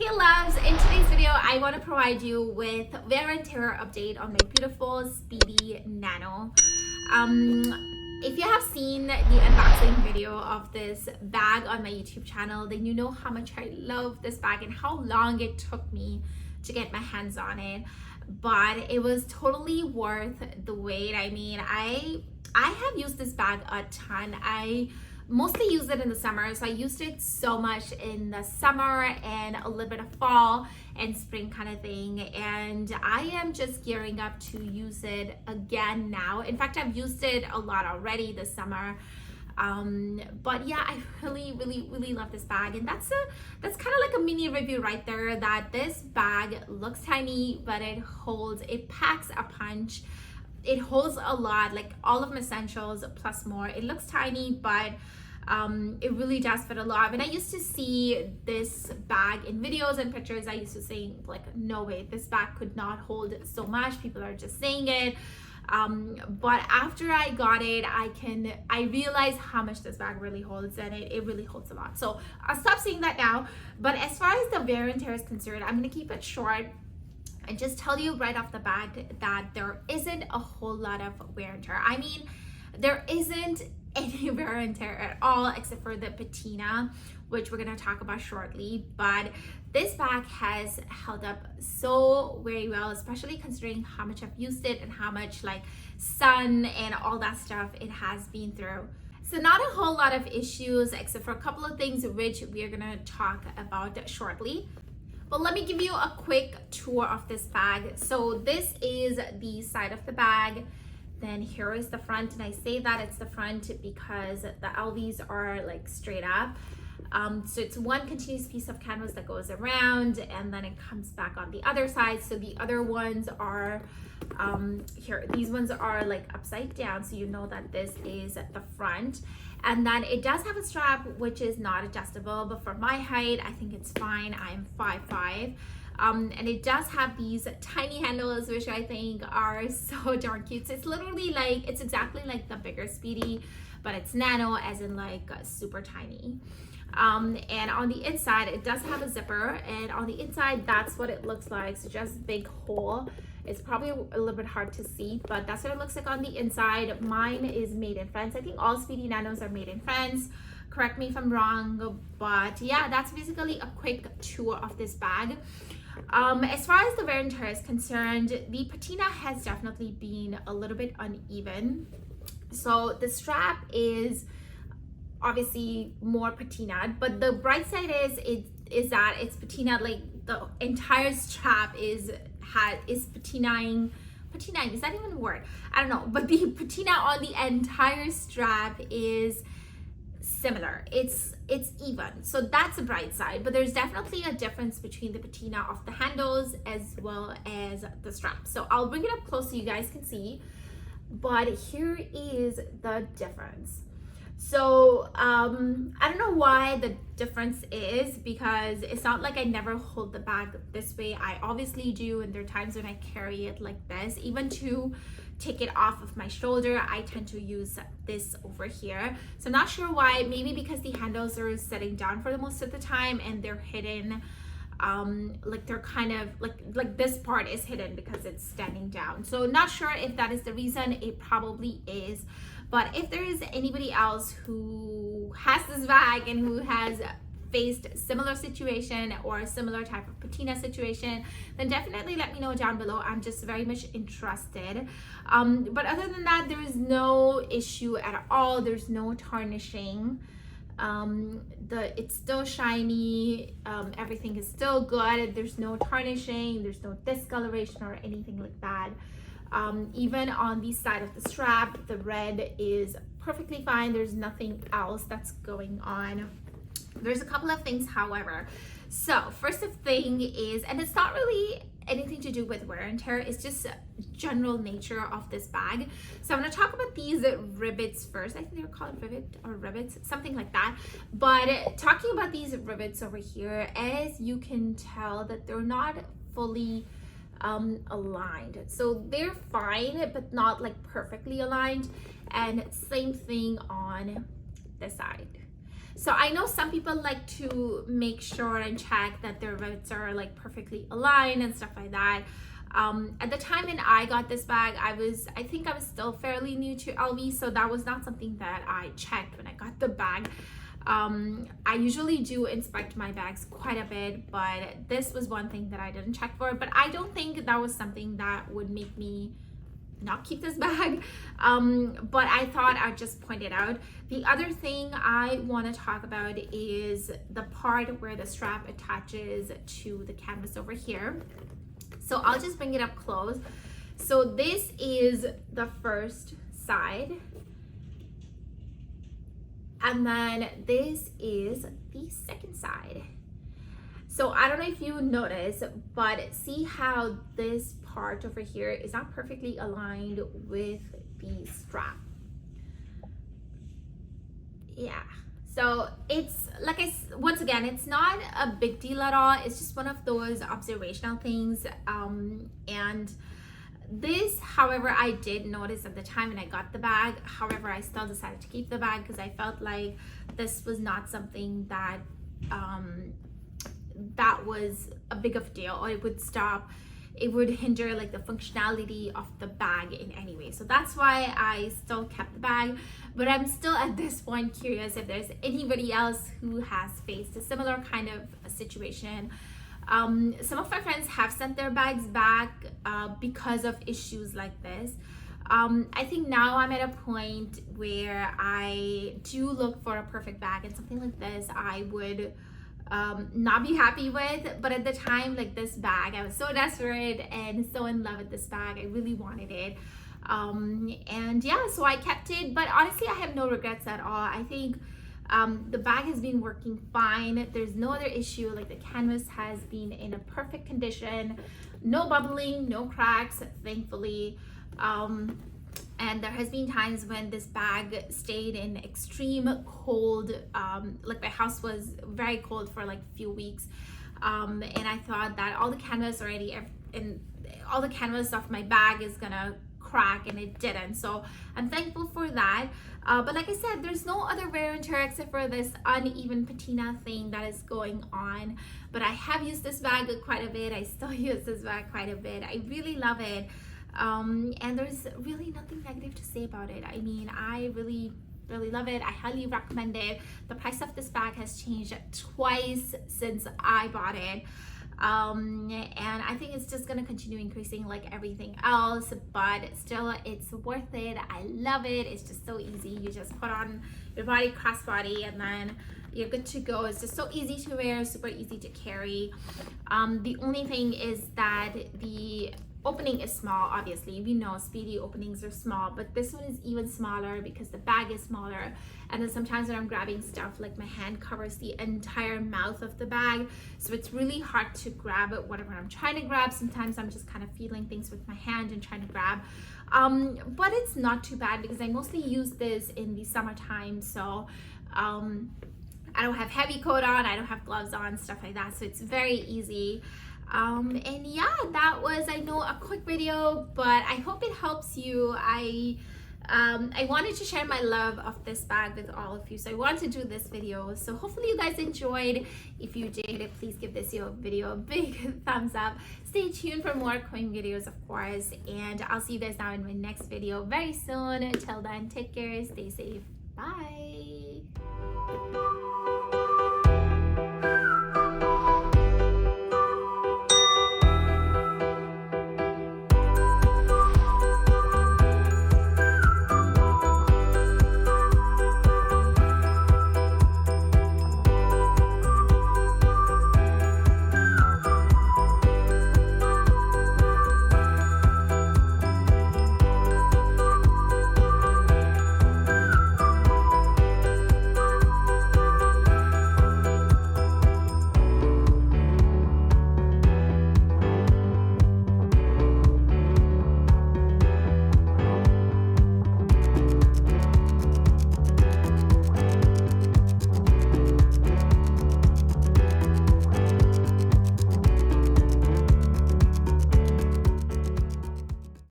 Hey loves, in today's video I want to provide you with wear and tear update on my beautiful Speedy Nano. If you have seen the unboxing video of this bag on my YouTube channel, then you know how much I love this bag and how long it took me to get my hands on it. But it was totally worth the wait. I mean, I have used this bag a ton. I mostly use it in the summer, so I used it so much in the summer and a little bit of fall and spring kind of thing, and I am just gearing up to use it again now. In fact, I've used it a lot already this summer, but yeah, I really love this bag. And that's kind of like a mini review right there, that this bag looks tiny but it packs a punch. It holds a lot, like all of my essentials plus more. It looks tiny, but it really does fit a lot. When I used to see this bag in videos and pictures, I used to say like, no way, this bag could not hold so much. People are just saying it. But after I got it, I realized how much this bag really holds, and it really holds a lot. So I'll stop saying that now. But as far as the wear and tear is concerned, I'm going to keep it short and just tell you right off the bat that there isn't a whole lot of wear and tear. I mean, there isn't any wear and tear at all except for the patina, which we're going to talk about shortly. But this bag has held up so very well, especially considering how much I've used it and how much like sun and all that stuff it has been through. So not a whole lot of issues except for a couple of things which we're going to talk about shortly. But let me give you a quick tour of this bag. So this is the side of the bag. Then here is the front, and I say that it's the front because the LVs are like straight up. So it's one continuous piece of canvas that goes around, and then it comes back on the other side. So the other ones are here. These ones are like upside down, so you know that this is the front. And then it does have a strap which is not adjustable, but for my height, I think it's fine. I'm 5'5". And it does have these tiny handles, which I think are so darn cute. So it's literally like, it's exactly like the bigger Speedy, but it's nano, as in like super tiny. And on the inside, it does have a zipper, and on the inside, that's what it looks like. So just big hole. It's probably a little bit hard to see, but that's what it looks like on the inside. Mine is made in France. I think all Speedy Nanos are made in France. Correct me if I'm wrong, but yeah, that's basically a quick tour of this bag. As far as the wear and tear is concerned, the patina has definitely been a little bit uneven. So the strap is obviously more patinaed, but the bright side is that it's patinaed, like the entire strap is patinaing. Patinaing, is that even a word? I don't know, but the patina on the entire strap is similar. It's even, so that's a bright side. But there's definitely a difference between the patina of the handles as well as the strap. So I'll bring it up close so you guys can see, but here is the difference. So I don't know why the difference is, because it's not like I never hold the bag this way. I obviously do, and there are times when I carry it like this. Even to take it off of my shoulder, I tend to use this over here. So I'm not sure why. Maybe because the handles are sitting down for the most of the time and they're hidden, like they're kind of like this part is hidden because it's standing down. So not sure if that is the reason. It probably is. But if there is anybody else who has this bag and who has faced similar situation or a similar type of patina situation, then definitely let me know down below. I'm just very much interested. But other than that, there is no issue at all. There's no tarnishing. It's still shiny. Everything is still good. There's no tarnishing. There's no discoloration or anything like that. Even on the side of the strap, the red is perfectly fine. There's nothing else that's going on. There's a couple of things, however. So first thing is, and it's not really anything to do with wear and tear, it's just general nature of this bag. So I'm going to talk about these rivets first. I think they're called rivet or rivets, something like that. But talking about these rivets over here, as you can tell that they're not fully aligned. So they're fine, but not like perfectly aligned. And same thing on this side. So I know some people like to make sure and check that their rivets are like perfectly aligned and stuff like that. At the time when I got this bag, I think I was still fairly new to LV, so that was not something that I checked when I got the bag. I usually do inspect my bags quite a bit, but this was one thing that I didn't check for. But I don't think that was something that would make me not keep this bag, but I thought I'd just point it out. The other thing I want to talk about is the part where the strap attaches to the canvas over here. So I'll just bring it up close. So this is the first side, and then this is the second side. So I don't know if you notice, but see how this part over here is not perfectly aligned with the strap. Yeah, so it's like once again, it's not a big deal at all. It's just one of those observational things. And this, however, I did notice at the time when I got the bag. However, I still decided to keep the bag because I felt like this was not something that that was a big of a deal, or it would hinder like the functionality of the bag in any way. So that's why I still kept the bag. But I'm still at this point curious if there's anybody else who has faced a similar kind of a situation. Some of my friends have sent their bags back because of issues like this. I think now I'm at a point where I do look for a perfect bag, and something like this I would not be happy with. But at the time, like this bag, I was so desperate and so in love with this bag. I really wanted it, and yeah, so I kept it. But honestly, I have no regrets at all. I think the bag has been working fine. There's no other issue. Like the canvas has been in a perfect condition, no bubbling, no cracks, thankfully. And there has been times when this bag stayed in extreme cold, like my house was very cold for like a few weeks, and I thought that all the canvas of my bag is gonna crack, and it didn't. So I'm thankful for that. But like I said, there's no other wear and tear except for this uneven patina thing that is going on. But I have used this bag quite a bit. I still use this bag quite a bit. I really love it. And there's really nothing negative to say about it. I mean, I really love it. I highly recommend it. The price of this bag has changed twice since I bought it, and I think it's just gonna continue increasing like everything else, but still it's worth it. I love it. It's just so easy. You just put on your body, crossbody, and then you're good to go. It's just so easy to wear, super easy to carry. The only thing is that the opening is small. Obviously, we know Speedy openings are small, but this one is even smaller because the bag is smaller. And then sometimes when I'm grabbing stuff, like my hand covers the entire mouth of the bag, so it's really hard to grab whatever I'm trying to grab. Sometimes I'm just kind of feeling things with my hand and trying to grab, but it's not too bad because I mostly use this in the summertime. So I don't have heavy coat on, I don't have gloves on, stuff like that, so it's very easy. And yeah, that was, I know, a quick video, but I hope it helps you. I wanted to share my love of this bag with all of you, so I wanted to do this video. So hopefully you guys enjoyed. If you did, please give this video a big thumbs up. Stay tuned for more coin videos, of course, and I'll see you guys now in my next video very soon. Until then, take care, stay safe, bye.